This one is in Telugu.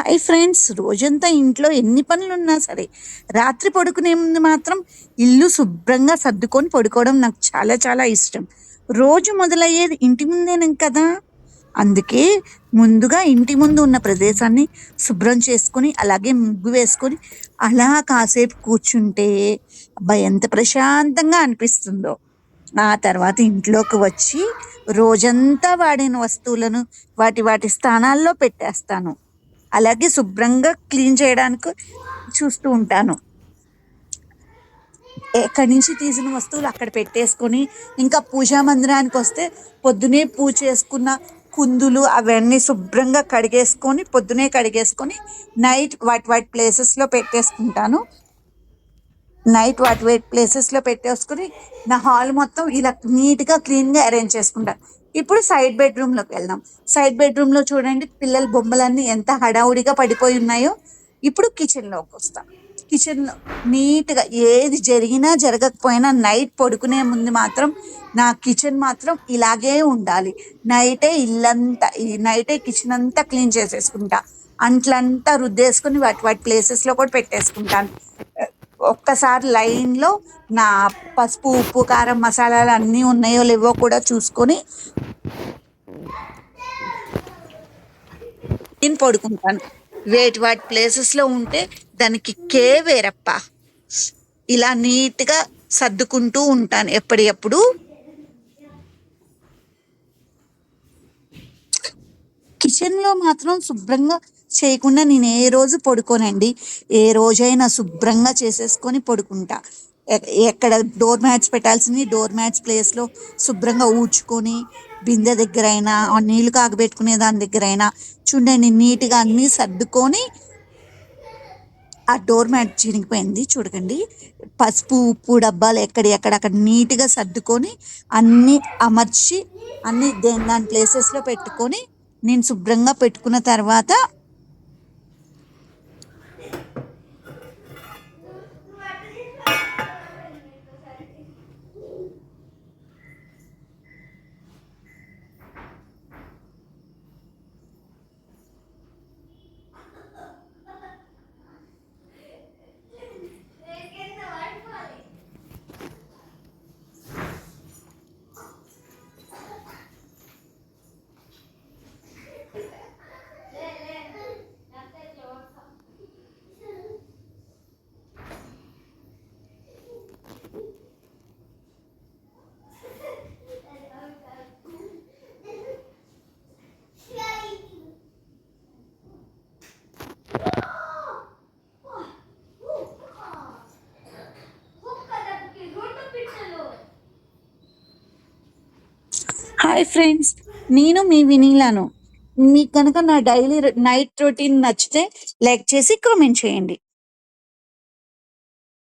Hi friends! రోజంతా ఇంట్లో ఎన్ని పనులున్నా సరే, రాత్రి పడుకునే ముందు మాత్రం ఇల్లు శుభ్రంగా సర్దుకొని పడుకోవడం నాకు చాలా చాలా ఇష్టం. రోజు మొదలయ్యేది ఇంటి ముందేనం కదా! అందుకే ముందుగా ఇంటి ముందు ఉన్న ప్రదేశాన్ని శుభ్రం చేసుకొని, అలాగే ముగ్గు వేసుకొని, అలా కాసేపు కూర్చుంటే అబ్బా! ఎంత ప్రశాంతంగా అనిపిస్తుందో. ఆ తర్వాత ఇంట్లోకి వచ్చి రోజంతా వాడిన వస్తువులను వాటి వాటి స్థానాల్లో పెట్టేస్తాను. అలాగే శుభ్రంగా క్లీన్ చేయడానికి చూస్తూ ఉంటాను. ఎక్కడి నుంచి తీసిన వస్తువులు అక్కడ పెట్టేసుకొని, ఇంకా పూజా మందిరానికొస్తే పొద్దున్నే పూజ చేసుకున్న కుందులు అవన్నీ శుభ్రంగా కడిగేసుకొని, పొద్దున్నే కడిగేసుకొని, నైట్ వాటి వాటి ప్లేసెస్‌లో పెట్టేసుకుంటాను. నైట్ వాటి వాటి ప్లేసెస్‌లో పెట్టేసుకొని, నా హాల్ మొత్తం ఇలా నీట్‌గా, క్లీన్‌గా అరేంజ్ చేసుకుంటాను. ఇప్పుడు సైడ్ బెడ్‌రూమ్‌లోకి వెళ్దాం. సైడ్ బెడ్‌రూమ్‌లో చూడండి పిల్లల బొమ్మలన్నీ ఎంత హడావుడిగా పడిపోయి ఉన్నాయో. ఇప్పుడు కిచెన్‌లోకొస్తా. కిచెన్‌లో నీట్‌గా ఏది జరిగినా, జరగకపోయినా నైట్ పడుకునే ముందు మాత్రం నా కిచెన్ మాత్రం ఇలాగే ఉండాలి. నైటే కిచెన్ అంతా క్లీన్ చేసేసుకుంటా. అంట్లంతా రుద్దేసుకొని వాటి వాటి ప్లేసెస్‌లో కూడా పెట్టేసుకుంటాను. ఒక్కసారి లైన్‌లో నా పసుపు, ఉప్పు, కారం, మసాలాలు అన్నీ ఉన్నాయో లేవో కూడా చూసుకొని నేను పడుకుంటాను. వాటి ప్లేసెస్‌లో ఉంటే దాని కిక్కే వేరప్పా! ఇలా నీట్‌గా సర్దుకుంటూ ఉంటాను ఎప్పటియప్పుడు. కిచెన్‌లో మాత్రం శుభ్రంగా చేయకుండా నేను ఏ రోజు పడుకోనండి. ఏ రోజైనా శుభ్రంగా చేసేసుకొని పడుకుంటా. ఎ ఎక్కడ డోర్ మ్యాట్స్ పెట్టాల్సినవి డోర్ మ్యాట్స్ ప్లేస్‌లో శుభ్రంగా ఊడ్చుకొని, బిందె దగ్గరైనా, ఆ నీళ్లు కాగబెట్టుకునే దాని దగ్గరైనా చూడండి నీట్‌గా అన్నీ సర్దుకొని ఆ డోర్ మ్యాట్ చినిగిపోయింది చూడకండి. పసుపు, ఉప్పు డబ్బాలు ఎక్కడియక్కడ నీట్‌గా సర్దుకొని, అన్నీ అమర్చి, అన్నీ దాని ప్లేసెస్‌లో పెట్టుకొని, నేను శుభ్రంగా పెట్టుకున్న తర్వాత హాయ్ ఫ్రెండ్స్! నేను మీ వినీలాను. మీకు గనక నా డైలీ నైట్ రొటీన్ నచ్చితే లైక్ చేసి కామెంట్ చేయండి.